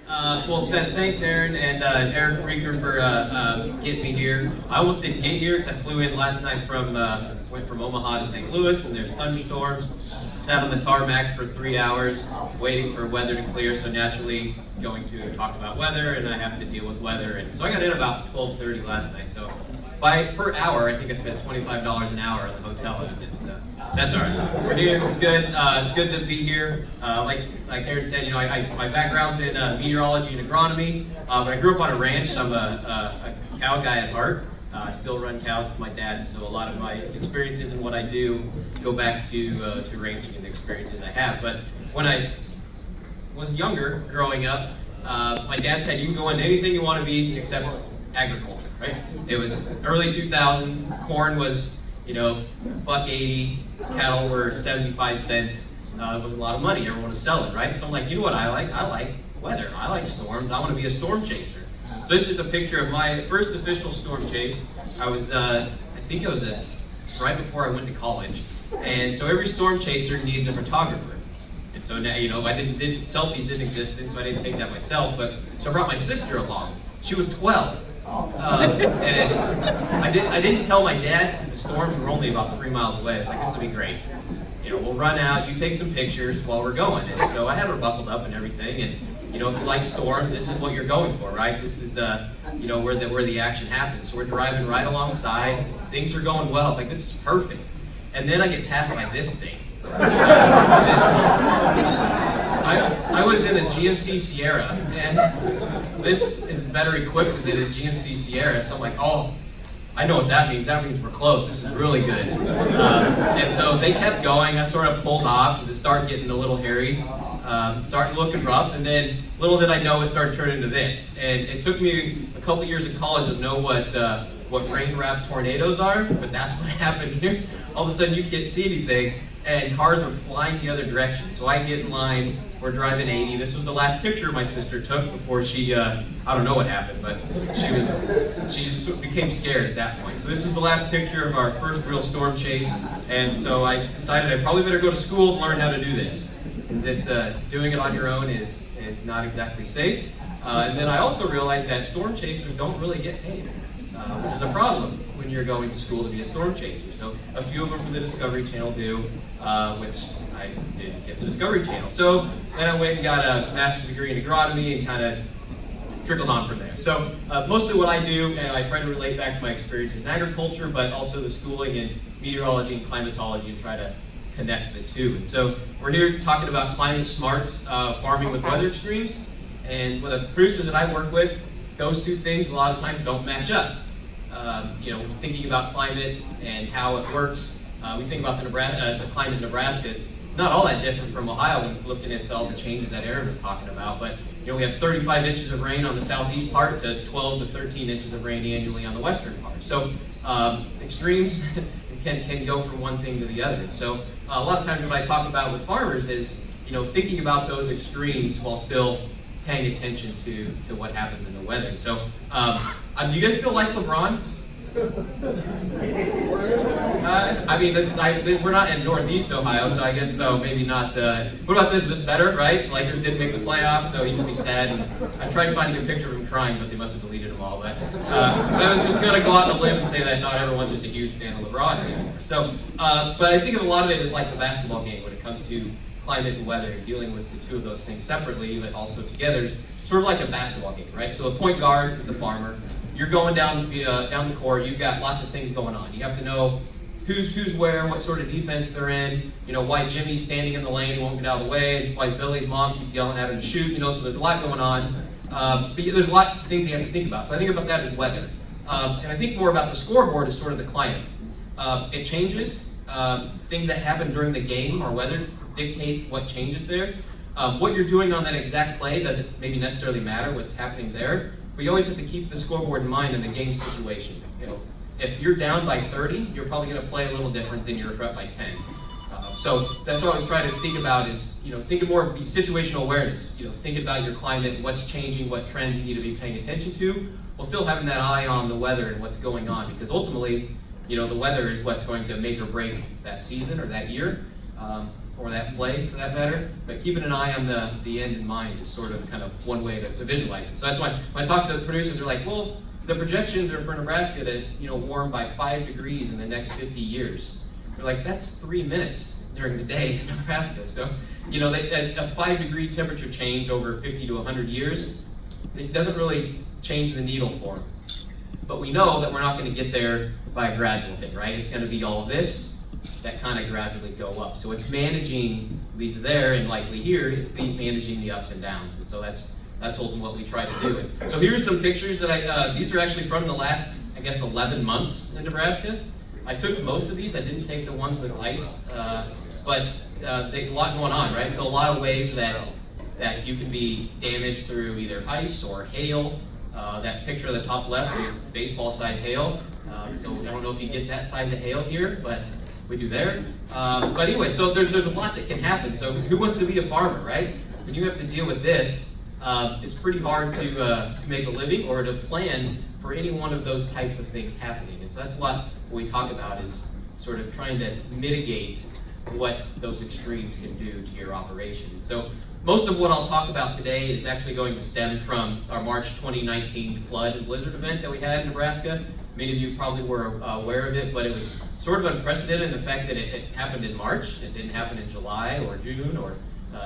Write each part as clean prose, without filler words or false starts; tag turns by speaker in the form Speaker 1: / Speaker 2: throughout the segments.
Speaker 1: Thanks, Aaron and Eric Rieger for getting me here. I almost didn't get here because I flew in last night went from Omaha to St. Louis, and there's thunderstorms. Sat on the tarmac for 3 hours waiting for weather to clear, so naturally going to talk about weather, and I have to deal with weather. And so I got in about 12:30 last night. So per hour, I think I spent $25 an hour in the hotel I was in. So that's all right. We're here. It's good. It's good to be here. Like Aaron said, my background's in meteorology and agronomy. But I grew up on a ranch. So I'm a cow guy at heart. I still run cows with my dad, so a lot of my experiences and what I do go back to ranching and the experiences I have. But when I was younger, growing up, my dad said you can go into anything you want to be except agriculture, right? It was early 2000s, corn was, $1.80, cattle were 75 cents. It was a lot of money, everyone was selling, right? So I'm like, you know what I like? I like weather, I like storms, I want to be a storm chaser. So this is a picture of my first official storm chase. I was, I think it was right before I went to college. And so every storm chaser needs a photographer. And so now, selfies didn't exist, and so I didn't take that myself, so I brought my sister along. She was 12. And I didn't tell my dad because the storms were only about 3 miles away. I was like, this will be great. We'll run out, you take some pictures while we're going. And so I had her buckled up and everything, and if you like storms, this is what you're going for, right? This is where the action happens. So we're driving right alongside, things are going well, like this is perfect. And then I get passed by this thing. I was in a GMC Sierra, and this is better equipped than a GMC Sierra, so I'm like, oh, I know what that means. That means we're close. This is really good. And so they kept going. I sort of pulled off because it started getting a little hairy, started looking rough, and then little did I know it started turning into this. And it took me a couple years of college to know what rain-wrapped tornadoes are, but that's what happened here. All of a sudden you can't see anything, and cars are flying the other direction. So I get in line, we're driving 80. This was the last picture my sister took before she, I don't know what happened, but she just became scared at that point. So this is the last picture of our first real storm chase, and so I decided I probably better go to school and learn how to do this. That doing it on your own is not exactly safe. And then I also realized that storm chasers don't really get paid, which is a problem when you're going to school to be a storm chaser. So a few of them from the Discovery Channel do, which I didn't get the Discovery Channel. So then I went and got a master's degree in agronomy and kind of trickled on from there. So mostly what I do, and I try to relate back to my experience in agriculture, but also the schooling in meteorology and climatology, and try to connect the two. And so we're here talking about climate smart farming with weather extremes. And with the producers that I work with, those two things a lot of times don't match up. Thinking about climate and how it works, we think about the climate in Nebraska. It's not all that different from Ohio when looking at all the changes that Aaron was talking about. But we have 35 inches of rain on the southeast part to 12 to 13 inches of rain annually on the western part. So extremes can go from one thing to the other. So a lot of times what I talk about with farmers is thinking about those extremes while still paying attention to what happens in the weather. So do you guys still like LeBron? We're not in Northeast Ohio, so I guess so. Maybe not. What about this? Is this better, right? Lakers didn't make the playoffs, so you can be sad. And I tried finding a picture of him crying, but they must have deleted them all. But so I was just going to go out on a limb and say that not everyone's just a huge fan of LeBron anymore. So, but I think of a lot of it as like the basketball game when it comes to climate and weather, and dealing with the two of those things separately, but also together. Is sort of like a basketball game, right? So the point guard is the farmer. You're going down the court. You've got lots of things going on. You have to know who's where, what sort of defense they're in. Why Jimmy's standing in the lane, he won't get out of the way. Why Billy's mom keeps yelling at him to shoot. So there's a lot going on. But there's a lot of things you have to think about. So I think about that as weather, and I think more about the scoreboard as sort of the climate. It changes. Things that happen during the game or weather dictate what changes there. What you're doing on that exact play doesn't maybe necessarily matter what's happening there, but you always have to keep the scoreboard in mind in the game situation. If you're down by 30, you're probably going to play a little different than you're up by 10. So that's what I was trying to think about is, think of more of the situational awareness. Think about your climate, what's changing, what trends you need to be paying attention to, while still having that eye on the weather and what's going on, because ultimately, the weather is what's going to make or break that season or that year. or that play for that matter. But keeping an eye on the end in mind is sort of kind of one way to visualize it. So that's why when I talk to the producers, they're like, well, the projections are for Nebraska to warm by 5 degrees in the next 50 years. They're like, that's 3 minutes during the day in Nebraska. So a 5-degree temperature change over 50 to 100 years, it doesn't really change the needle for them. But we know that we're not going to get there by a gradual thing, right? It's going to be all of this that kind of gradually go up. So it's managing these there, and likely here, it's managing the ups and downs. And so that's ultimately what we try to do. And so here's some pictures that these are actually from the last, I guess, 11 months in Nebraska. I took most of these. I didn't take the ones with ice, but there's a lot going on, right? So a lot of ways that you can be damaged through either ice or hail. That picture at the top left is baseball-sized hail. So I don't know if you get that size of hail here, but we do there. But anyway, so there's a lot that can happen. So who wants to be a farmer, right? When you have to deal with this, it's pretty hard to make a living or to plan for any one of those types of things happening. And so that's a lot what we talk about, is sort of trying to mitigate what those extremes can do to your operation. So most of what I'll talk about today is actually going to stem from our March 2019 flood and blizzard event that we had in Nebraska. Many of you probably were aware of it, but it was sort of unprecedented in the fact that it happened in March. It didn't happen in July or June or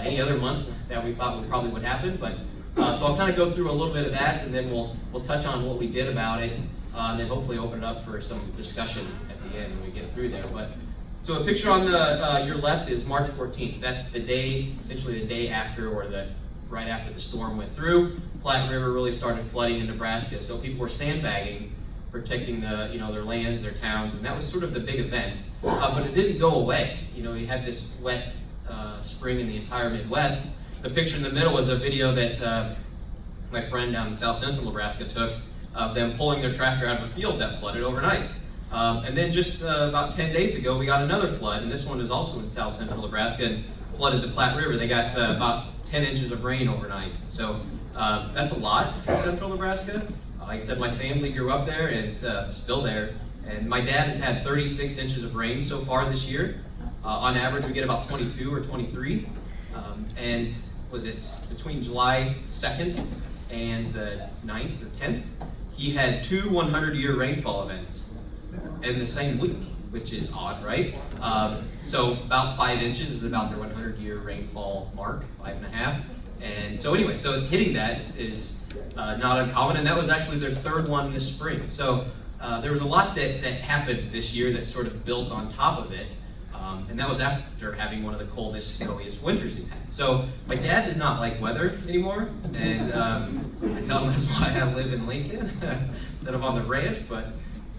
Speaker 1: any other month that we thought probably would happen. But so I'll kind of go through a little bit of that, and then we'll touch on what we did about it, and then hopefully open it up for some discussion at the end when we get through there. But so a picture on your left is March 14th. That's the day, essentially the day after, or right after the storm went through. Platte River really started flooding in Nebraska, so people were sandbagging, protecting their lands, their towns, and that was sort of the big event. But it didn't go away. We had this wet spring in the entire Midwest. The picture in the middle was a video that my friend down in south central Nebraska took of them pulling their tractor out of a field that flooded overnight. And then just about 10 days ago, we got another flood, and this one is also in south central Nebraska and flooded the Platte River. They got about 10 inches of rain overnight. So that's a lot for central Nebraska. Like I said, my family grew up there and still there. And my dad has had 36 inches of rain so far this year. On average, we get about 22 or 23. And was it between July 2nd and the 9th or 10th? He had 2 100-year rainfall events in the same week, which is odd, right? So about 5 inches is about their 100-year rainfall mark, 5.5. And so anyway, so hitting that is not uncommon, and that was actually their 3rd one this spring. So there was a lot that happened this year that sort of built on top of it, and that was after having one of the coldest, snowiest winters we've had. So my dad does not like weather anymore, and I tell him that's why I live in Lincoln instead of on the ranch, but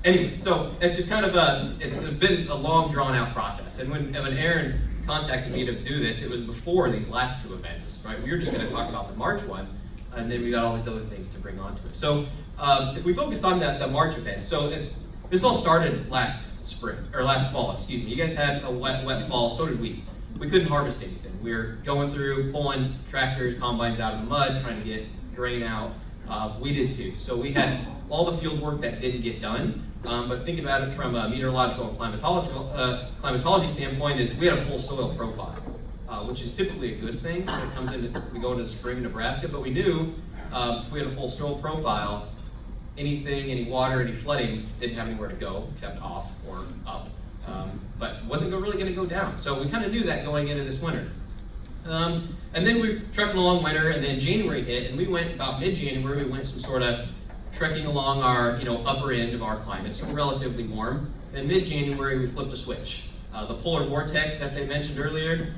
Speaker 1: anyway, so it's just kind of it's been a long, drawn-out process. And when Aaron contacted me to do this, it was before these last 2 events, right? We were just going to talk about the March one, and then we got all these other things to bring onto it. So if we focus on the March event, so this all started last fall, excuse me. You guys had a wet fall, so did we. We couldn't harvest anything. We were going through, pulling tractors, combines out of the mud, trying to get grain out. We did too. So we had all the field work that didn't get done. But thinking about it from a meteorological and climatology standpoint, is we had a full soil profile, which is typically a good thing when it comes we go into the spring in Nebraska. But we knew if we had a full soil profile, any water, any flooding didn't have anywhere to go except off or up, but wasn't really going to go down. So we kind of knew that going into this winter. And then we were trucking along winter, and then January hit, and we went about mid-January. We went some sort of trekking along our upper end of our climate, so relatively warm. Then mid-January we flipped a switch. The polar vortex that they mentioned earlier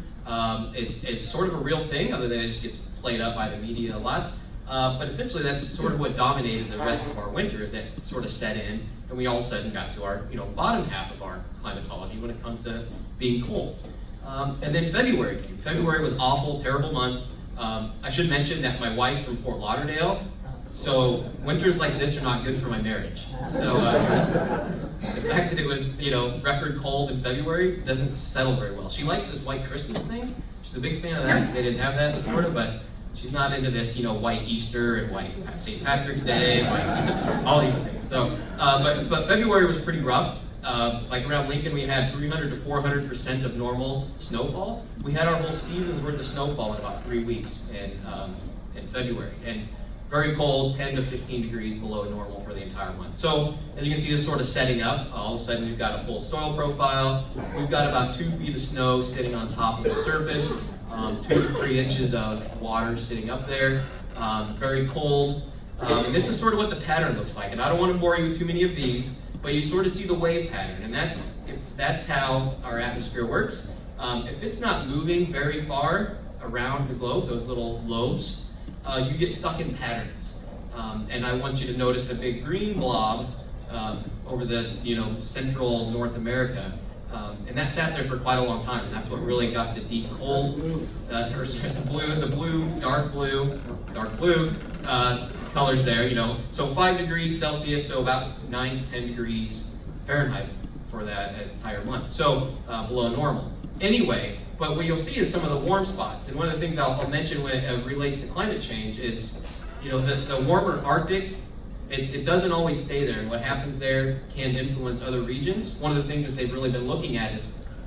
Speaker 1: is sort of a real thing, other than it just gets played up by the media a lot. But essentially that's sort of what dominated the rest of our winter, is that sort of set in, and we all of a sudden got to our bottom half of our climatology when it comes to being cold. And then February came. February was awful, terrible month. I should mention that my wife's from Fort Lauderdale, so winters like this are not good for my marriage. So the fact that it was record cold in February doesn't settle very well. She likes this white Christmas thing. She's a big fan of that. They didn't have that in Florida, but she's not into this, white Easter and white St. Patrick's Day, white, all these things. So, but February was pretty rough. like around Lincoln, we had 300 to 400% of normal snowfall. We had our whole season's worth of snowfall in about 3 weeks in February. And very cold, 10 to 15 degrees below normal for the entire month. So as you can see, this sort of setting up. All of a sudden, we've got a full soil profile. We've got about 2 feet of snow sitting on top of the surface, 2 to 3 inches of water sitting up there. Very cold. And this is sort of what the pattern looks like. And I don't want to bore you with too many of these, but you sort of see the wave pattern. And that's how our atmosphere works. If it's not moving very far around the globe, those little lobes, you get stuck in patterns. And I want you to notice a big green blob over the central North America. And that sat there for quite a long time, and that's what really got the deep cold, dark blue colors there. So 5 degrees Celsius, so about 9 to 10 degrees Fahrenheit for that entire month. So below normal. Anyway, but what you'll see is some of the warm spots. And one of the things I'll mention when it relates to climate change is, the warmer Arctic, it doesn't always stay there. And what happens there can influence other regions. One of the things that they've really been looking at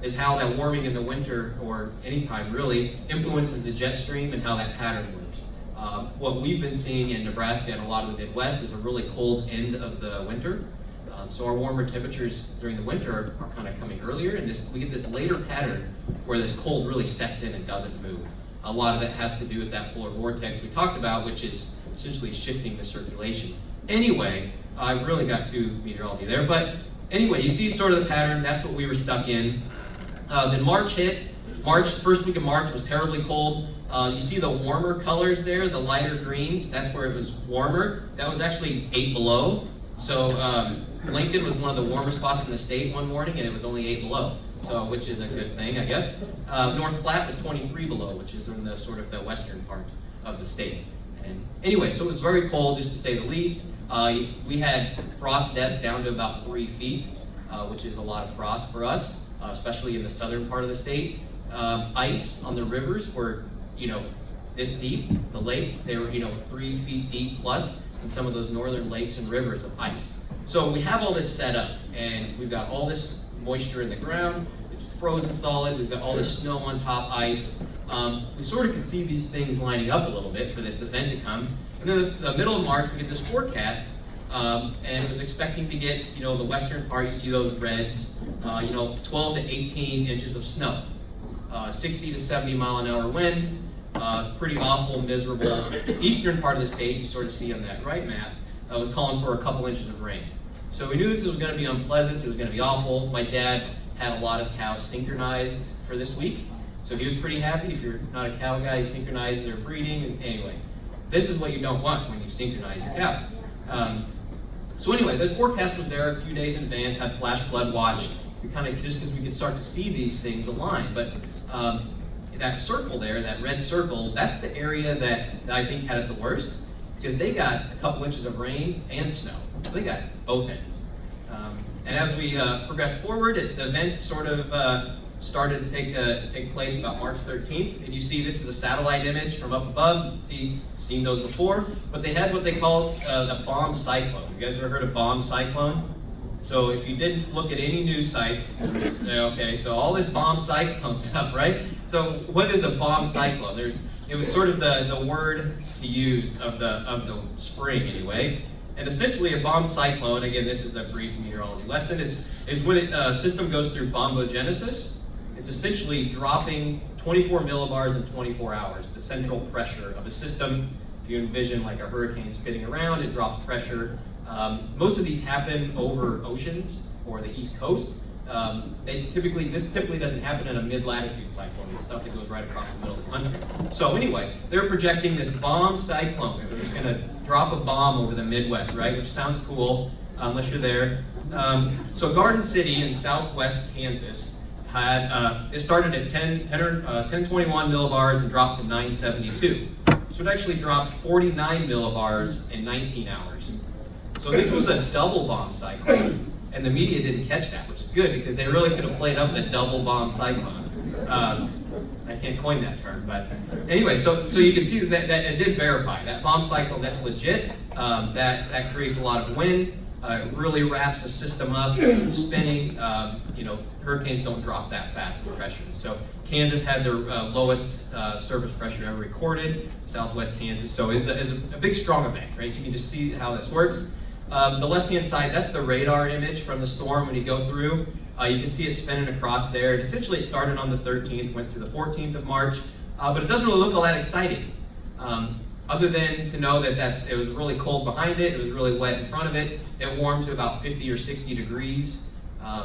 Speaker 1: is how that warming in the winter, or anytime really, influences the jet stream and how that pattern works. What we've been seeing in Nebraska and a lot of the Midwest is a really cold end of the winter. So our warmer temperatures during the winter are kind of coming earlier, and we get this later pattern where this cold really sets in and doesn't move. A lot of it has to do with that polar vortex we talked about, which is essentially shifting the circulation. Anyway, I really got to meteorology there, but anyway, you see sort of the pattern. That's what we were stuck in. Then March hit. First week of March was terribly cold. You see the warmer colors there, the lighter greens. That's where it was warmer. That was actually 8 below. So Lincoln was one of the warmer spots in the state one morning, and it was only 8 below, so which is a good thing, I guess. North Platte was 23 below, which is in the sort of the western part of the state. And anyway, so it was very cold, just to say the least. We had frost depth down to about 3 feet, which is a lot of frost for us, especially in the southern part of the state. Ice on the rivers were, this deep. The lakes, they were, 3 feet deep plus, and some of those northern lakes and rivers of ice. So we have all this set up, and we've got all this moisture in the ground. It's frozen solid. We've got all this snow on top, ice. We sort of can see these things lining up a little bit for this event to come. And then the middle of March, we get this forecast, and it was expecting to get, the western part, you see those reds, 12 to 18 inches of snow, 60 to 70 mile an hour wind, pretty awful, miserable. Eastern part of the state, you sort of see on that right map, was calling for a couple inches of rain. So we knew this was going to be unpleasant, it was going to be awful. My dad had a lot of cows synchronized for this week, so he was pretty happy. If you're not a cow guy, synchronize their breeding. And anyway, this is what you don't want when you synchronize your cows. So anyway, this forecast was there a few days in advance, had flash flood watch. We kind of, just because we could start to see these things align. But that circle there, that red circle, that's the area that I think had it the worst, because they got a couple inches of rain and snow. So they got both ends. And as we progressed forward, the event sort of started to take place about March 13th. And you see this is a satellite image from up above. You've seen those before. But they had what they call a bomb cyclone. You guys ever heard of bomb cyclone? So if you didn't look at any news sites, okay, so all this bomb cyclone stuff, right? So what is a bomb cyclone? It was sort of the word to use of the spring anyway. And essentially a bomb cyclone, again, this is a brief meteorology lesson, is when a system goes through bombogenesis. It's essentially dropping 24 millibars in 24 hours, the central pressure of a system. If you envision like a hurricane spinning around, it drops pressure. Most of these happen over oceans or the East Coast. This typically doesn't happen in a mid-latitude cyclone, the stuff that goes right across the middle of the country. So anyway, they're projecting this bomb cyclone. They're just gonna drop a bomb over the Midwest, right? Which sounds cool, unless you're there. So Garden City in southwest Kansas had, it started at 1021 millibars and dropped to 972. So it actually dropped 49 millibars in 19 hours. So this was a double bomb cyclone. And the media didn't catch that, which is good, because they really could have played up the double bomb cyclone. I can't coin that term, but anyway, so you can see that it did verify. That bomb cyclone, that's legit. That creates a lot of wind. It really wraps the system up, spinning. Hurricanes don't drop that fast in pressure. So Kansas had their lowest surface pressure ever recorded, southwest Kansas. So it's a big, strong event, right? So you can just see how this works. The left-hand side, that's the radar image from the storm when you go through. You can see it spinning across there. And essentially, it started on the 13th, went through the 14th of March, but it doesn't really look all that exciting. Other than to know that it was really cold behind it, it was really wet in front of it. It warmed to about 50 or 60 degrees.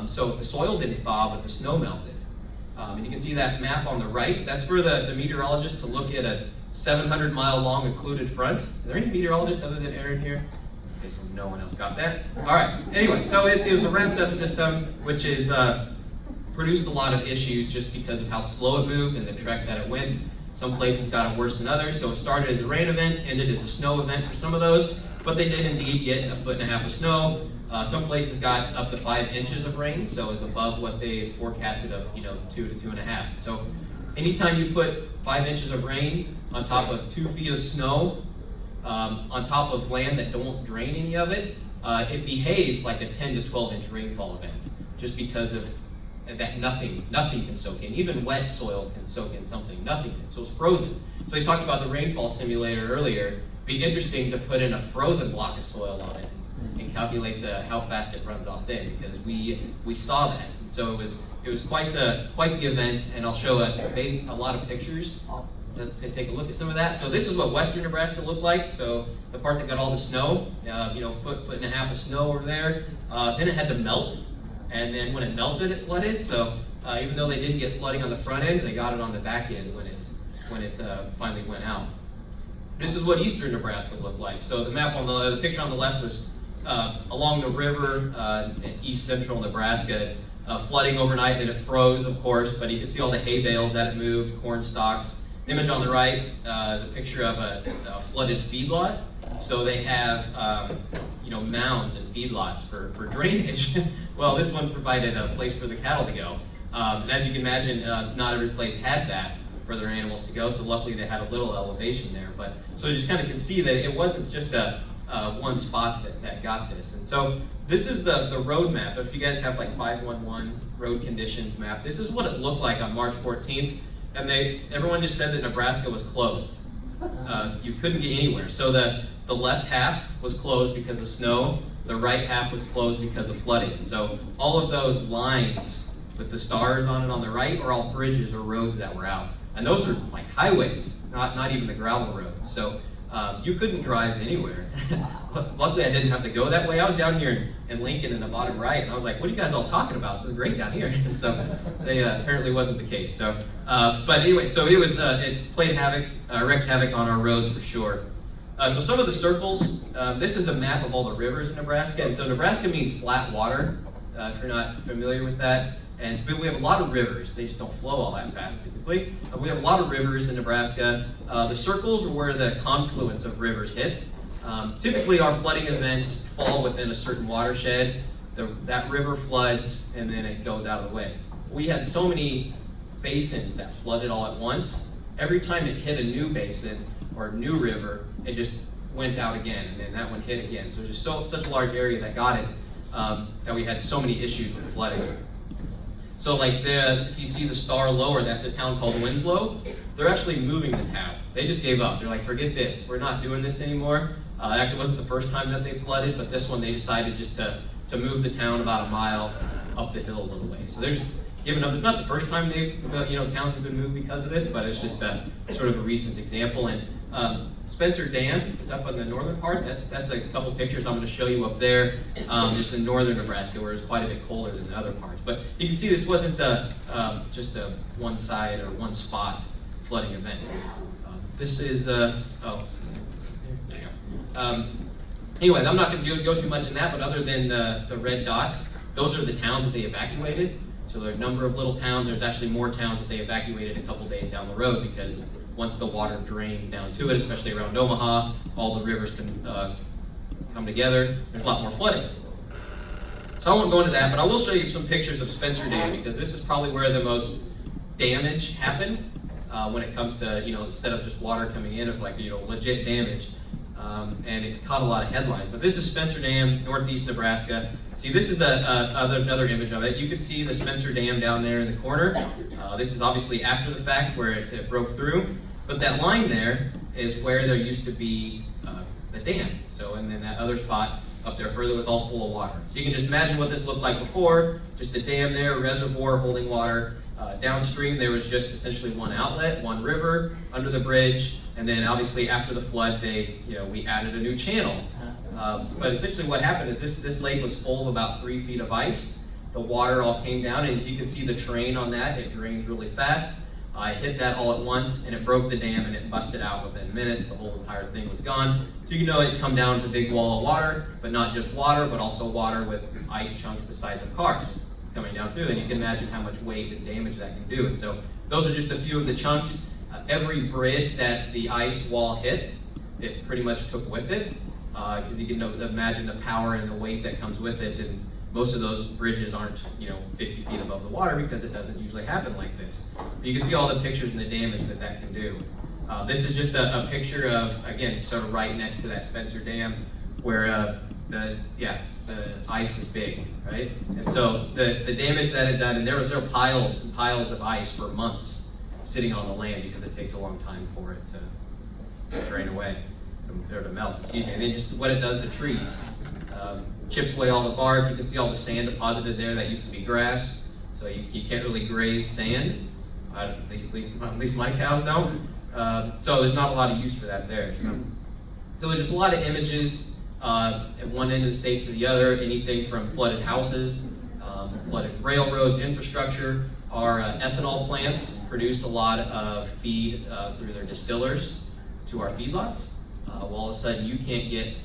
Speaker 1: So the soil didn't thaw, but the snow melted. And you can see that map on the right. That's for the meteorologist to look at a 700-mile long occluded front. Are there any meteorologists other than Aaron here? Okay, so no one else got that. All right. Anyway, so it was a ramped-up system, which is produced a lot of issues just because of how slow it moved and the trek that it went. Some places got it worse than others, so it started as a rain event, ended as a snow event for some of those, but they did indeed get 1.5 feet of snow. Some places got up to 5 inches of rain, so it was above what they forecasted of 2 to 2.5. So anytime you put 5 inches of rain on top of 2 feet of snow, on top of land that don't drain any of it, it behaves like a 10 to 12 inch rainfall event, just because of that nothing can soak in. Even wet soil can soak in something. Nothing can. So it's frozen. So they talked about the rainfall simulator earlier. It'd be interesting to put in a frozen block of soil on it and calculate how fast it runs off then, because we saw that. And so it was quite the event, and I'll show a lot of pictures to take a look at some of that. So this is what western Nebraska looked like. So the part that got all the snow, foot and a half of snow over there. Then it had to melt. And then when it melted, it flooded. So even though they didn't get flooding on the front end, they got it on the back end when it finally went out. This is what eastern Nebraska looked like. So the map on the picture on the left was along the river in east central Nebraska, flooding overnight, and it froze, of course. But you can see all the hay bales that it moved, corn stalks. The image on the right, the picture of a flooded feedlot. So they have mounds and feedlots for drainage. Well, this one provided a place for the cattle to go. And as you can imagine, not every place had that for their animals to go, so luckily they had a little elevation there. But so you just kind of can see that it wasn't just one spot that got this. And so this is the road map. If you guys have like 511 road conditions map, this is what it looked like on March 14th. And everyone just said that Nebraska was closed. You couldn't get anywhere. So the left half was closed because of snow. The right half was closed because of flooding. So all of those lines with the stars on it on the right are all bridges or roads that were out. And those are like highways, not even the gravel roads. So you couldn't drive anywhere. Luckily, I didn't have to go that way. I was down here in Lincoln in the bottom right, and I was like, what are you guys all talking about? This is great down here. And so they apparently wasn't the case. So, but anyway, so it played havoc, wreaked havoc on our roads for sure. So some of the circles, this is a map of all the rivers in Nebraska. And so Nebraska means flat water, if you're not familiar with that. And we have a lot of rivers. They just don't flow all that fast typically. We have a lot of rivers in Nebraska. The circles are where the confluence of rivers hit. Typically our flooding events fall within a certain watershed. That river floods and then it goes out of the way. We had so many basins that flooded all at once. Every time it hit a new basin or a new river, it just went out again, and then that one hit again. So it's just such a large area that got it, that we had so many issues with flooding. So like if you see the star lower, that's a town called Winslow. They're actually moving the town. They just gave up. They're like, forget this. We're not doing this anymore. It actually wasn't the first time that they flooded, but this one they decided just to move the town about a mile up the hill a little way. So they're just giving up. It's not the first time towns have been moved because of this, but it's just sort of a recent example. And Spencer Dam is up on the northern part. That's a couple pictures I'm going to show you up there, just in northern Nebraska, where it's quite a bit colder than the other parts. But you can see this wasn't just a one side or one spot flooding event. This is there you go. Anyway, I'm not going to go too much in that, but other than the red dots, those are the towns that they evacuated. So there are a number of little towns. There's actually more towns that they evacuated a couple days down the road, because once the water drained down to it, especially around Omaha, all the rivers can come together. There's a lot more flooding. So I won't go into that, but I will show you some pictures of Spencer Dam, because this is probably where the most damage happened when it comes to, instead of just water coming in, of legit damage. and it caught a lot of headlines. But this is Spencer Dam, northeast Nebraska. See, this is another image of it. You can see the Spencer Dam down there in the corner. This is obviously after the fact where it broke through. But that line there is where there used to be the dam. So, and then that other spot up there further was all full of water. So you can just imagine what this looked like before. Just a dam there, a reservoir holding water. Downstream there was just essentially one outlet, one river under the bridge, and then obviously after the flood we added a new channel. But essentially what happened is this lake was full of about 3 feet of ice. The water all came down, and as you can see the terrain on that, it drains really fast. It hit that all at once, and it broke the dam, and it busted out within minutes. The whole entire thing was gone. So you know it come down to a big wall of water, but not just water, but also water with ice chunks the size of cars coming down through, and you can imagine how much weight and damage that can do. And so those are just a few of the chunks. Every bridge that the ice wall hit, it pretty much took with it, because you can imagine the power and the weight that comes with it. And most of those bridges aren't 50 feet above the water, because it doesn't usually happen like this. But you can see all the pictures and the damage that can do. This is just a picture of, again, sort of right next to that Spencer Dam, where the ice is big, right? And so the damage that it done, and there piles and piles of ice for months sitting on the land, because it takes a long time for it to drain away, or to melt, excuse me. And then just what it does to trees. Chips away all the bark. You can see all the sand deposited there. That used to be grass, so you can't really graze sand. At least my cows don't. So there's not a lot of use for that there. So there's just a lot of images at one end of the state to the other. Anything from flooded houses, flooded railroads, infrastructure. Our ethanol plants produce a lot of feed through their distillers to our feedlots. Well, all of a sudden you can't get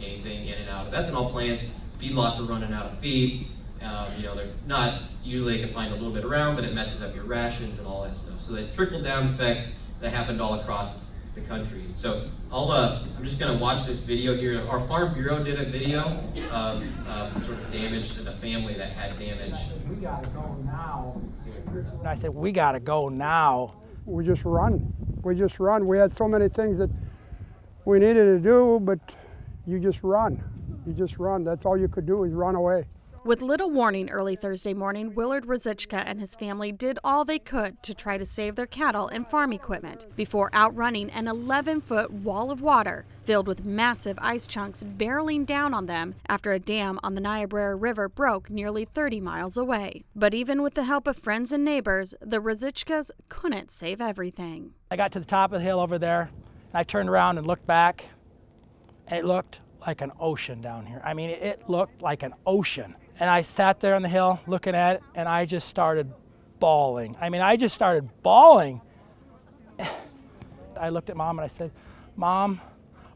Speaker 1: anything in and out of ethanol plants. Feedlots are running out of feed. They're not, usually they can find a little bit around, but it messes up your rations and all that stuff. So that trickle-down effect that happened all across the country. So I'm just going to watch this video here. Our Farm Bureau did a video of sort of damage to the family that had damage.
Speaker 2: We got to go now. And I said, we got to go now. We just run. We had so many things that we needed to do, but you just run. That's all you could do, is run away.
Speaker 3: With little warning early Thursday morning, Willard Rosichka and his family did all they could to try to save their cattle and farm equipment before outrunning an 11-foot wall of water filled with massive ice chunks barreling down on them after a dam on the Niobrara River broke nearly 30 miles away. But even with the help of friends and neighbors, the Rosichkas couldn't save everything.
Speaker 2: I got to the top of the hill over there, and I turned around and looked back, and it looked like an ocean down here. I mean, it looked like an ocean. And I sat there on the hill looking at it, and I just started bawling. I looked at Mom and I said, Mom,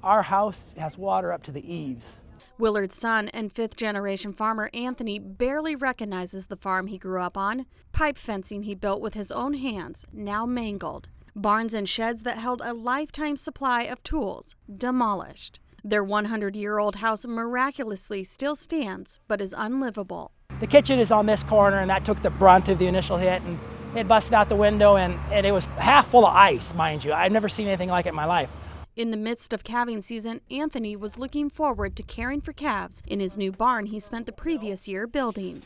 Speaker 2: our house has water up to the eaves.
Speaker 3: Willard's son and fifth-generation farmer Anthony barely recognizes the farm he grew up on. Pipe fencing he built with his own hands, now mangled. Barns and sheds that held a lifetime supply of tools, demolished. Their 100-year-old house miraculously still stands, but is unlivable.
Speaker 2: The kitchen is on this corner, and that took the brunt of the initial hit, and it busted out the window, and it was half full of ice, mind you. I've never seen anything like it in my life.
Speaker 3: In the midst of calving season, Anthony was looking forward to caring for calves in his new barn he spent the previous year building.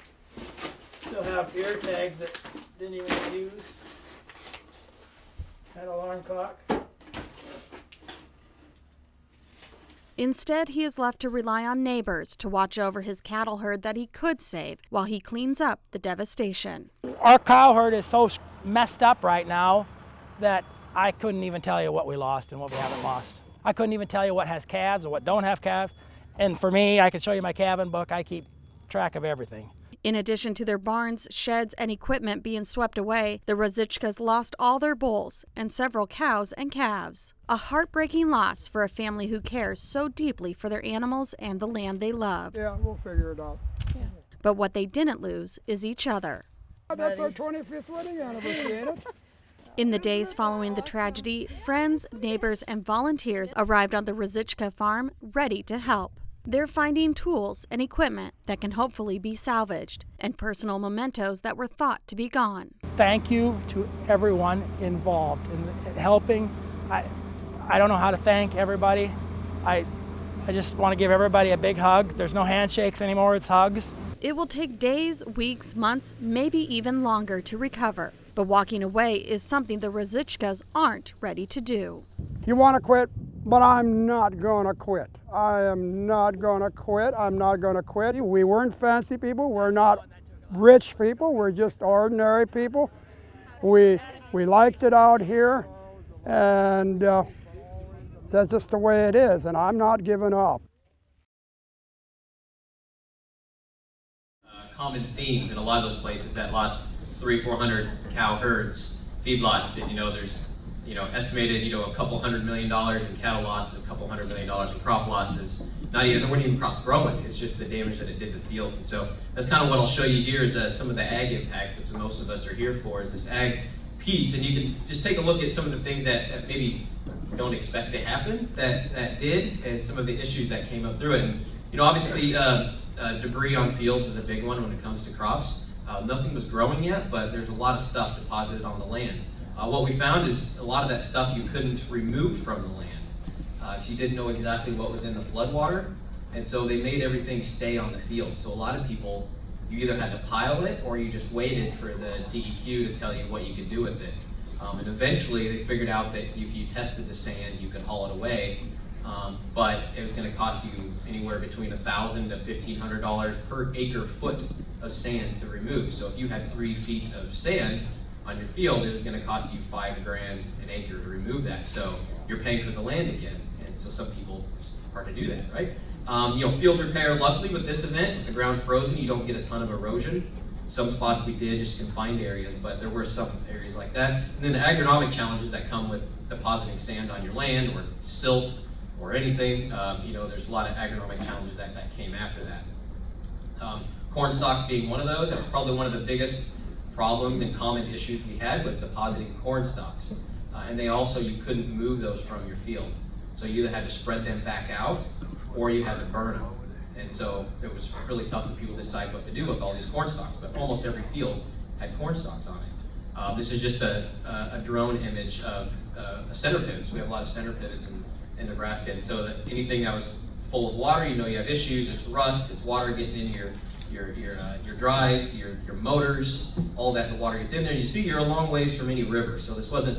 Speaker 2: Still have ear tags that didn't even use. That alarm clock.
Speaker 3: Instead, he is left to rely on neighbors to watch over his cattle herd that he could save while he cleans up the devastation.
Speaker 2: Our cow herd is so messed up right now that I couldn't even tell you what we lost and what we haven't lost. I couldn't even tell you what has calves or what don't have calves. And for me, I could show you my calving book. I keep track of everything.
Speaker 3: In addition to their barns, sheds, and equipment being swept away, the Rosichkas lost all their bulls and several cows and calves. A heartbreaking loss for a family who cares so deeply for their animals and the land they love.
Speaker 4: Yeah, we'll figure it out. Yeah.
Speaker 3: But what they didn't lose is each other.
Speaker 4: That's our 25th wedding anniversary, ain't it?
Speaker 3: In the days following the tragedy, friends, neighbors, and volunteers arrived on the Rosichka farm ready to help. They're finding tools and equipment that can hopefully be salvaged, and personal mementos that were thought to be gone.
Speaker 2: Thank you to everyone involved in helping. I don't know how to thank everybody.
Speaker 5: I just want to give everybody a big hug. There's no handshakes anymore, it's hugs.
Speaker 3: It will take days, weeks, months, maybe even longer to recover. But walking away is something the Rosichkas aren't ready to do.
Speaker 2: You want to quit, but I'm not going to quit. I am not going to quit. I'm not going to quit. We weren't fancy people. We're not rich people. We're just ordinary people. We liked it out here, and that's just the way it is, and I'm not giving up.
Speaker 1: Common theme in a lot of those places that lost 300-400 cow herds, feedlots, and there's estimated a couple $100 million in cattle losses, a couple $100 million in crop losses. Not even, there weren't even crops growing. It's just the damage that it did to the fields. And so that's kind of what I'll show you here is some of the ag impacts that most of us are here for is this ag piece. And you can just take a look at some of the things that maybe you don't expect to happen that did, and some of the issues that came up through it. And obviously debris on fields was a big one when it comes to crops. Nothing was growing yet, but there's a lot of stuff deposited on the land. What we found is a lot of that stuff you couldn't remove from the land because you didn't know exactly what was in the floodwater, and so they made everything stay on the field. So a lot of people, you either had to pile it or you just waited for the DEQ to tell you what you could do with it. And eventually they figured out that if you tested the sand, you could haul it away, but it was going to cost you anywhere between $1,000 to $1,500 per acre foot of sand to remove. So if you had 3 feet of sand on your field, it was going to cost you $5 grand an acre to remove that. So you're paying for the land again, and so some people, it's hard to do that, right? Field repair, luckily with this event, with the ground frozen, you don't get a ton of erosion. Some spots we did, just confined areas, but there were some areas like that. And then the agronomic challenges that come with depositing sand on your land or silt or anything, there's a lot of agronomic challenges that came after that. Corn stalks being one of those, that was probably one of the biggest problems and common issues we had was depositing corn stalks. And you couldn't move those from your field. So you either had to spread them back out or you had to burn them. And so it was really tough for people to decide what to do with all these corn stalks, but almost every field had corn stalks on it. This is just a drone image of a center pivot. So we have a lot of center pivots in Nebraska. And so that anything that was full of water, you have issues, it's rust, it's water getting in your drives, your motors, all that, the water gets in there. You see you're a long ways from any river. So this wasn't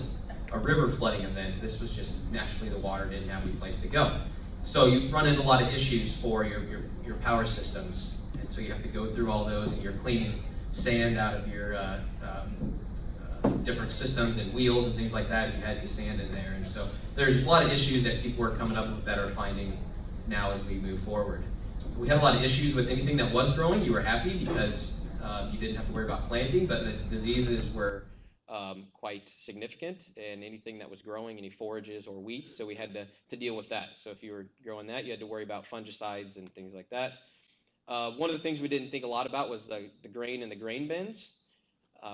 Speaker 1: a river flooding event. This was just naturally the water didn't have any place to go. So you run into a lot of issues for your power systems. And so you have to go through all those, and you're cleaning sand out of your different systems and wheels and things like that. You had the sand in there. And so there's a lot of issues that people are coming up with that are finding now as we move forward. We had a lot of issues with anything that was growing. You were happy because you didn't have to worry about planting, but the diseases were quite significant, and anything that was growing, any forages or wheats, so we had to deal with that. So if you were growing that, you had to worry about fungicides and things like that. One of the things we didn't think a lot about was the grain in the grain bins.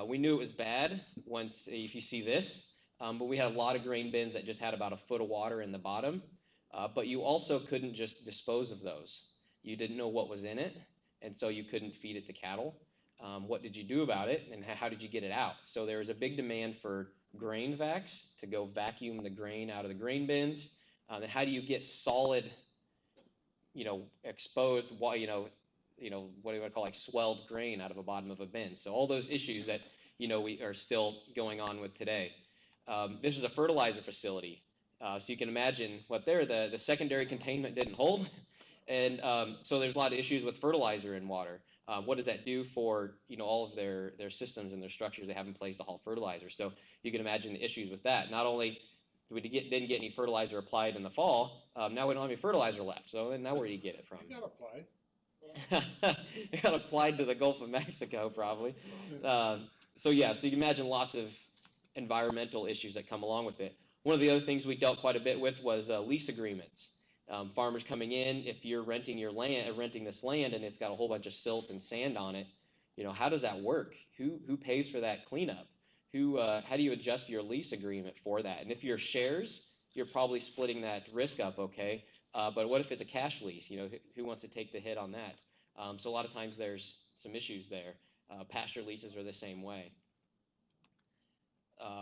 Speaker 1: We knew it was bad if you see this, but we had a lot of grain bins that just had about a foot of water in the bottom, but you also couldn't just dispose of those. You didn't know what was in it, and so you couldn't feed it to cattle. What did you do about it, and how did you get it out? So there was a big demand for grain vacs to go vacuum the grain out of the grain bins. And how do you get solid, exposed, what do you want to call swelled grain out of the bottom of a bin? So all those issues that we are still going on with today. This is a fertilizer facility, so you can imagine what the secondary containment didn't hold, and so there's a lot of issues with fertilizer in water. What does that do for all of their systems and their structures they have in place to haul fertilizer? So you can imagine the issues with that. Not only didn't get any fertilizer applied in the fall, now we don't have any fertilizer left. So then now where do you get it from?
Speaker 4: It got applied.
Speaker 1: It got applied to the Gulf of Mexico probably. So you can imagine lots of environmental issues that come along with it. One of the other things we dealt quite a bit with was lease agreements. Farmers coming in, if you're renting this land and it's got a whole bunch of silt and sand on it, how does that work? Who pays for that cleanup? How do you adjust your lease agreement for that? And if you're shares, you're probably splitting that risk up, okay? But what if it's a cash lease? Who wants to take the hit on that? So a lot of times there's some issues there. Pasture leases are the same way.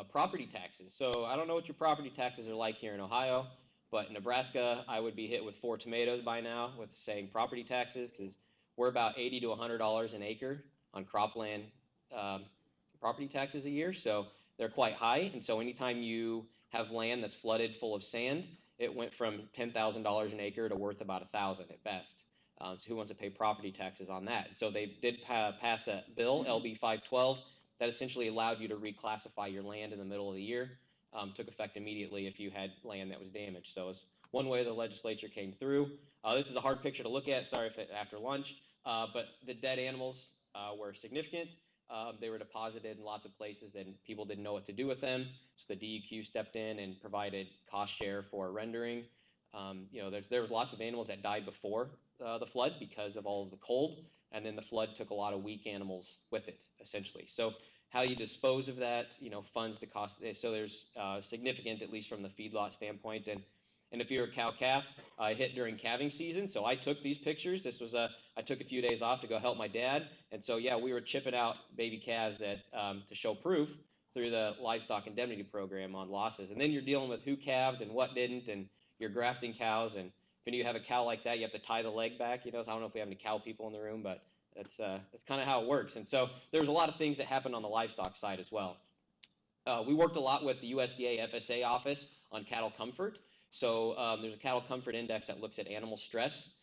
Speaker 1: Property taxes. So I don't know what your property taxes are like here in Ohio.
Speaker 6: But in Nebraska, I would be hit with 4 tomatoes by now with saying property taxes, because we're about $80 to $100 an acre on cropland property taxes a year. So they're quite high. And so anytime you have land that's flooded full of sand, it went from $10,000 an acre to worth about $1,000 at best. So who wants to pay property taxes on that? So they did pass a bill, LB 512, that essentially allowed you to reclassify your land in the middle of the year. Took effect immediately if you had land that was damaged. So it's one way the legislature came through. This is a hard picture to look at. Sorry if after lunch, but the dead animals were significant. They were deposited in lots of places and people didn't know what to do with them. So the DEQ stepped in and provided cost share for rendering. There was lots of animals that died before the flood because of all of the cold, and then the flood took a lot of weak animals with it, essentially. So how you dispose of that, funds the cost. So there's significant, at least from the feedlot standpoint. And if you're a cow-calf, I hit during calving season. So I took these pictures. I took a few days off to go help my dad. And so, yeah, we were chipping out baby calves to show proof through the livestock indemnity program on losses. And then you're dealing with who calved and what didn't, and you're grafting cows. And when you have a cow like that, you have to tie the leg back. So I don't know if we have any cow people in the room, but that's kind of how it works. And so there's a lot of things that happened on the livestock side as well. We worked a lot with the USDA FSA office on cattle comfort. So there's a cattle comfort index that looks at animal stress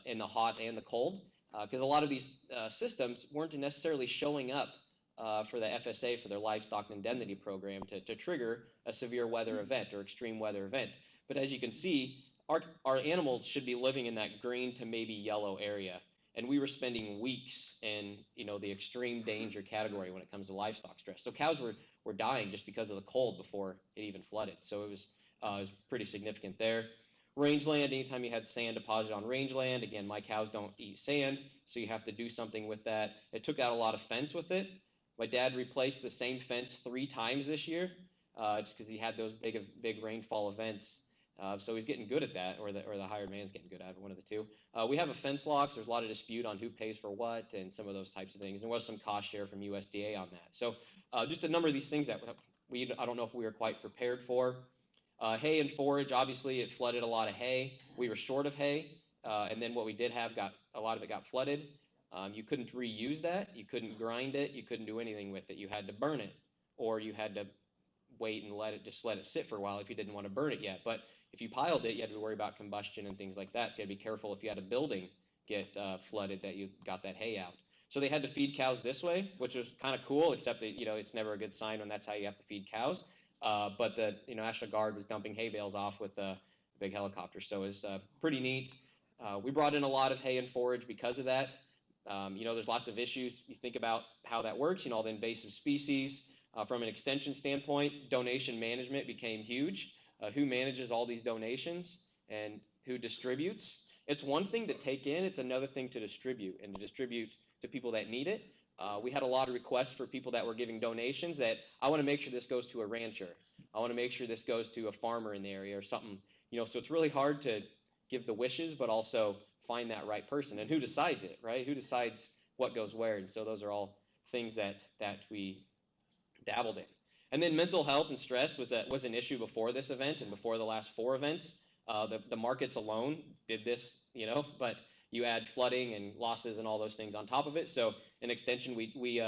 Speaker 6: in the hot and the cold, because a lot of these systems weren't necessarily showing up for the FSA for their livestock indemnity program to trigger a severe weather event or extreme weather event. But as you can see, our animals should be living in that green to maybe yellow area. And we were spending weeks in the extreme danger category when it comes to livestock stress. So cows were dying just because of the cold before it even flooded. So it was pretty significant there. Rangeland, anytime you had sand deposited on rangeland, again, my cows don't eat sand, so you have to do something with that. It took out a lot of fence with it. My dad replaced the same fence 3 times this year, just because he had those big rainfall events. So he's getting good at that, or the hired man's getting good at it, one of the two. We have a fence lot, so there's a lot of dispute on who pays for what and some of those types of things. There was some cost share from USDA on that. So just a number of these things that I don't know if we were quite prepared for. Hay and forage, obviously it flooded a lot of hay. We were short of hay, and then what we did have a lot of it got flooded. You couldn't reuse that. You couldn't grind it. You couldn't do anything with it. You had to burn it, or you had to wait and let it sit for a while if you didn't want to burn it yet. But if you piled it, you had to worry about combustion and things like that. So you had to be careful if you had a building get flooded that you got that hay out. So they had to feed cows this way, which was kind of cool, except that it's never a good sign when that's how you have to feed cows. But the National Guard was dumping hay bales off with a big helicopter, so it was pretty neat. We brought in a lot of hay and forage because of that. There's lots of issues. You think about how that works. All the invasive species. From an extension standpoint, donation management became huge. Who manages all these donations and who distributes? It's one thing to take in, it's another thing to distribute, and to distribute to people that need it. We had a lot of requests for people that were giving donations that I want to make sure this goes to a rancher. I want to make sure this goes to a farmer in the area or something. So it's really hard to give the wishes, but also find that right person. And who decides it, right? Who decides what goes where? And so those are all things that we dabbled in. And then mental health and stress was an issue before this event and before the last 4 events. The markets alone did this, but you add flooding and losses and all those things on top of it. So in extension, we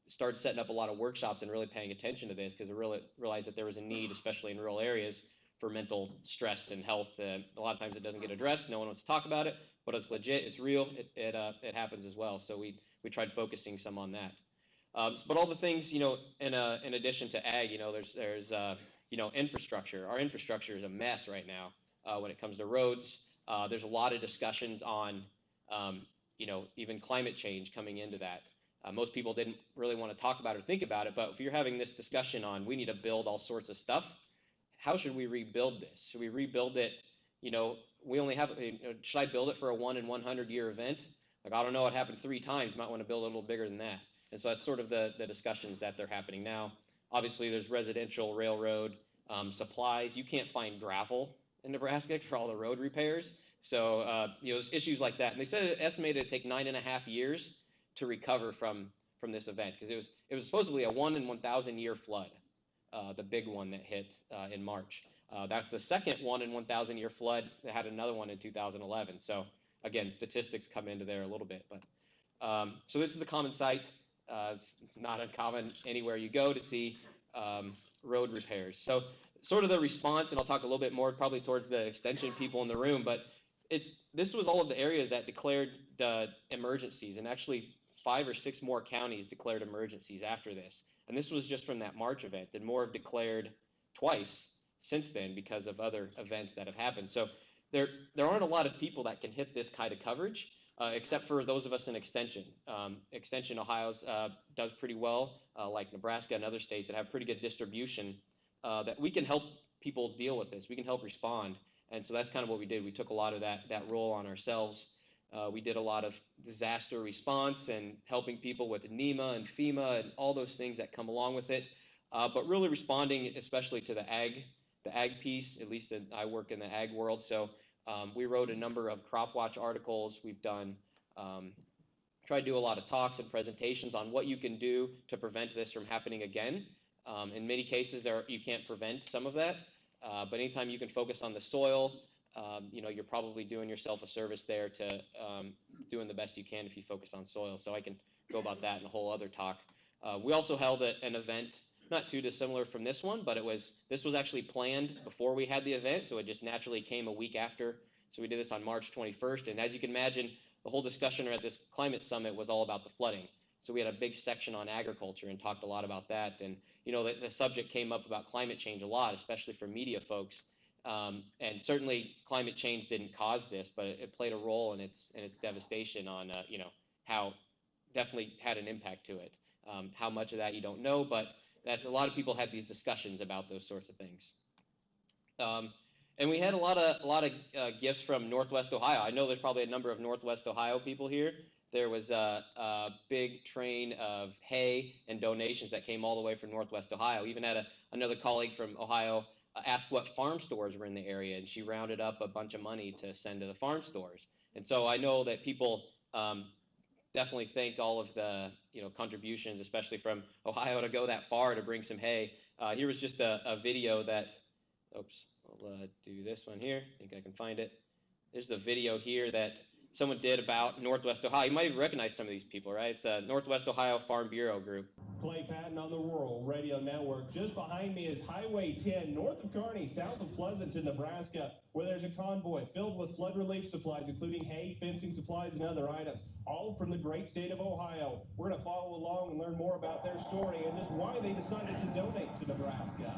Speaker 6: started setting up a lot of workshops and really paying attention to this because we realized that there was a need, especially in rural areas, for mental stress and health. A lot of times it doesn't get addressed. No one wants to talk about it, but it's legit. It's real. It happens as well. So we tried focusing some on that. But all the things, in addition to ag, there's infrastructure. Our infrastructure is a mess right now when it comes to roads. There's a lot of discussions on, even climate change coming into that. Most people didn't really want to talk about it or think about it, but if you're having this discussion on we need to build all sorts of stuff, how should we rebuild this? Should we rebuild it? We only have, should I build it for a 1 in 100 year event? Like, I don't know, it happened 3 times. You might want to build it a little bigger than that. And so that's sort of the discussions that they're happening now. Obviously, there's residential railroad supplies. You can't find gravel in Nebraska for all the road repairs. So, there's issues like that. And they said it estimated to take 9.5 years to recover from this event because it was supposedly a 1 in 1,000 year flood, the big one that hit in March. That's the second 1 in 1,000 year flood. They had another one in 2011. So again, statistics come into there a little bit. But so this is a common site. It's not uncommon anywhere you go to see road repairs. So sort of the response, and I'll talk a little bit more probably towards the extension people in the room, but this was all of the areas that declared emergencies, and actually 5 or 6 more counties declared emergencies after this. And this was just from that March event, and more have declared twice since then because of other events that have happened. So there aren't a lot of people that can hit this kind of coverage, except for those of us in Extension. Extension Ohio's does pretty well, like Nebraska and other states that have pretty good distribution, that we can help people deal with this. We can help respond. And so that's kind of what we did. We took a lot of that role on ourselves. We did a lot of disaster response and helping people with NEMA and FEMA and all those things that come along with it. But really responding especially to the ag piece, at least I work in the ag world. So we wrote a number of crop watch articles. We've done, tried to do a lot of talks and presentations on what you can do to prevent this from happening again. In many cases, you can't prevent some of that, but anytime you can focus on the soil, you're probably doing yourself a service there to doing the best you can if you focus on soil. So I can go about that in a whole other talk. We also held an event, not too dissimilar from this one, but this was actually planned before we had the event, so it just naturally came a week after. So we did this on March 21st, and as you can imagine, the whole discussion at this climate summit was all about the flooding. So we had a big section on agriculture and talked a lot about that. And the subject came up about climate change a lot, especially for media folks. And certainly climate change didn't cause this, but it played a role in its devastation on how definitely had an impact to it. How much of that you don't know, but that's a lot of people had these discussions about those sorts of things. And we had a lot of gifts from Northwest Ohio. I know there's probably a number of Northwest Ohio people here. There was a big train of hay and donations that came all the way from Northwest Ohio. We even had another colleague from Ohio ask what farm stores were in the area, and she rounded up a bunch of money to send to the farm stores. And so I know that people definitely thank all of the contributions, especially from Ohio, to go that far to bring some hay. Here was just a video that, oops, I'll do this one here. I think I can find it. There's a video here that someone did about Northwest Ohio. You might even recognize some of these people, right? It's a Northwest Ohio Farm Bureau group.
Speaker 7: Clay Patton on the Rural Radio Network. Just behind me is Highway 10, north of Kearney, south of Pleasanton, Nebraska, where there's a convoy filled with flood relief supplies, including hay, fencing supplies, and other items, all from the great state of Ohio. We're going to follow along and learn more about their story and just why they decided to donate to Nebraska.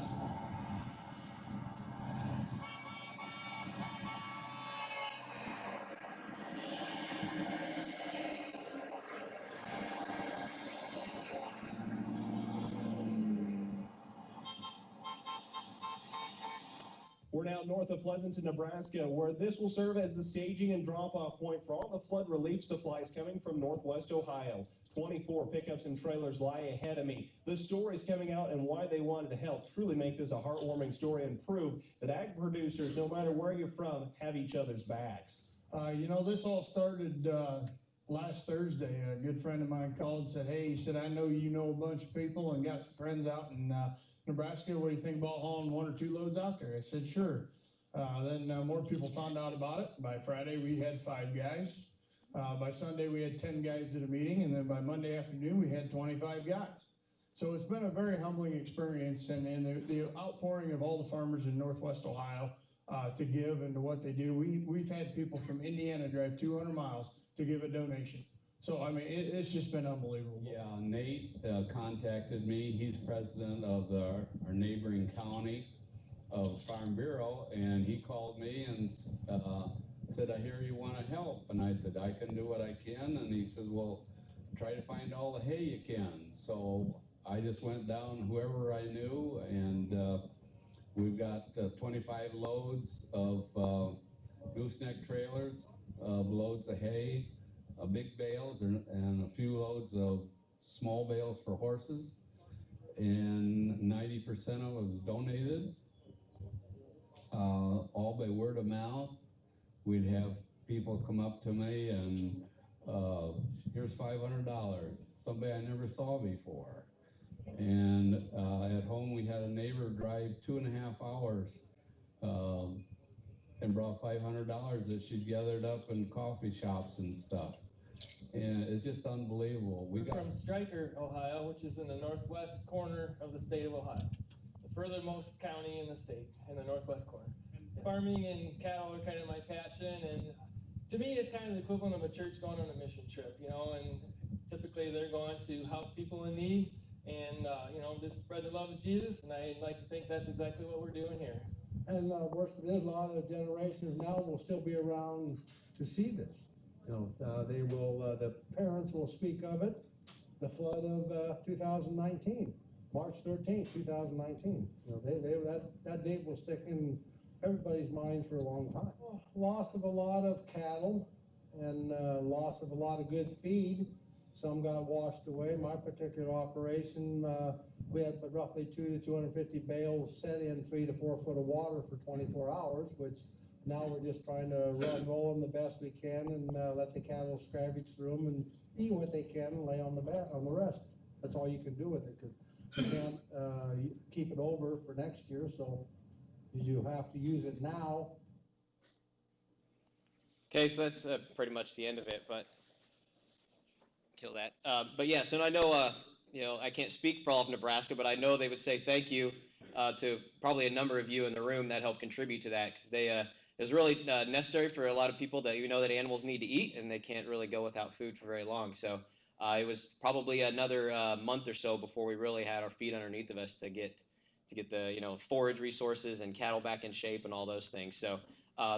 Speaker 7: We're now north of Pleasanton, Nebraska, where this will serve as the staging and drop-off point for all the flood relief supplies coming from Northwest Ohio. 24 pickups and trailers lie ahead of me. The stories coming out and why they wanted to help truly make this a heartwarming story and prove that ag producers, no matter where you're from, have each other's backs.
Speaker 8: This all started last Thursday. A good friend of mine called and said, hey, he said, I know you know a bunch of people and got some friends out in Nebraska. What do you think about hauling 1 or 2 loads out there? I said, sure. Then more people found out about it. By Friday, we had 5 guys. By Sunday, we had 10 guys at a meeting. And then by Monday afternoon, we had 25 guys. So it's been a very humbling experience. And the outpouring of all the farmers in Northwest Ohio to give and to what they do. We've had people from Indiana drive 200 miles to give a donation. So, I mean, it's just been unbelievable.
Speaker 9: Yeah, Nate contacted me. He's president of our neighboring county of Farm Bureau, and he called me and said, I hear you want to help. And I said, I can do what I can. And he said, well, try to find all the hay you can. So I just went down whoever I knew, and we've got 25 loads of gooseneck trailers, loads of hay, big bales, and a few loads of small bales for horses, and 90% of it was donated, all by word of mouth. We'd have people come up to me and here's $500, somebody I never saw before. And at home we had a neighbor drive 2.5 hours and brought $500 that she'd gathered up in coffee shops and stuff. And it's just unbelievable.
Speaker 10: We're from Stryker, Ohio, which is in the northwest corner of the state of Ohio, the furthermost county in the state, in the northwest corner. Farming and cattle are kind of my passion, and to me, it's kind of the equivalent of a church going on a mission trip, you know, and typically they're going to help people in need and, you know, just spread the love of Jesus, and I like to think that's exactly what we're doing here.
Speaker 8: And worse it is, a lot of the generations now will still be around to see this. You know, they will, the parents will speak of it, the flood of 2019, March 13th, 2019. You know, that date will stick in everybody's minds for a long time. Loss of a lot of cattle and loss of a lot of good feed. Some got washed away. My particular operation, we had roughly 200 to 250 bales set in 3 to 4 foot of water for 24 hours, which now we're just trying to roll them the best we can and let the cattle scavenge through them and eat what they can and lay on the rest. That's all you can do with it, because you can't keep it over for next year, so you have to use it now.
Speaker 6: Okay, so that's pretty much the end of it, but kill that. But yeah, so I know, you know, I can't speak for all of Nebraska, but I know they would say thank you to probably a number of you in the room that helped contribute to that, because they it was really necessary for a lot of people that you know that animals need to eat and they can't really go without food for very long. So it was probably another month or so before we really had our feet underneath of us to get the, you know, forage resources and cattle back in shape and all those things. So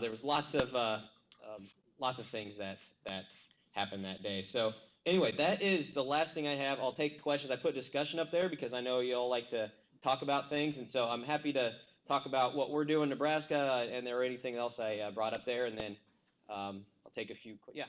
Speaker 6: there was lots of things that happened that day. So anyway, that is the last thing I have. I'll take questions. I put discussion up there because I know you all like to talk about things, and so I'm happy to talk about what we're doing in Nebraska and there anything else I brought up there, and then I'll take a few. Yeah.